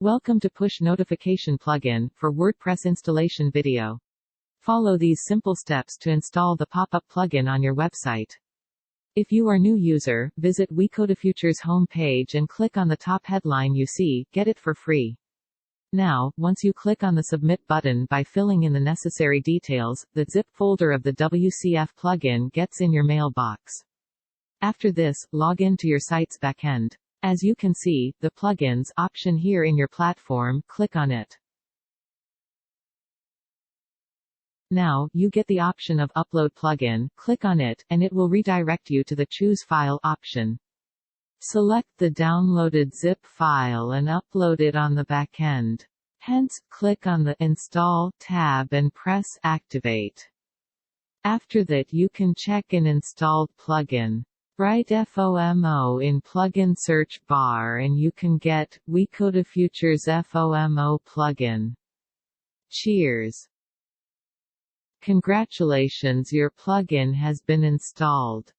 Welcome to Push Notification Plugin for WordPress installation video. Follow these simple steps to install the pop-up plugin on your website. If you are new user, visit WeCodians home page and click on the top headline you see, get it for free. Now, once you click on the Submit button by filling in the necessary details, the zip folder of the WCF plugin gets in your mailbox. After this, log in to your site's backend. As you can see, the Plugins option here in your platform, click on it. Now, you get the option of Upload Plugin, click on it, and it will redirect you to the Choose File option. Select the downloaded zip file and upload it on the backend. Hence, click on the Install tab and press Activate. After that you can check an installed plugin. Write FOMO in plugin search bar and you can get WeCodians FOMO plugin. Cheers! Congratulations, your plugin has been installed.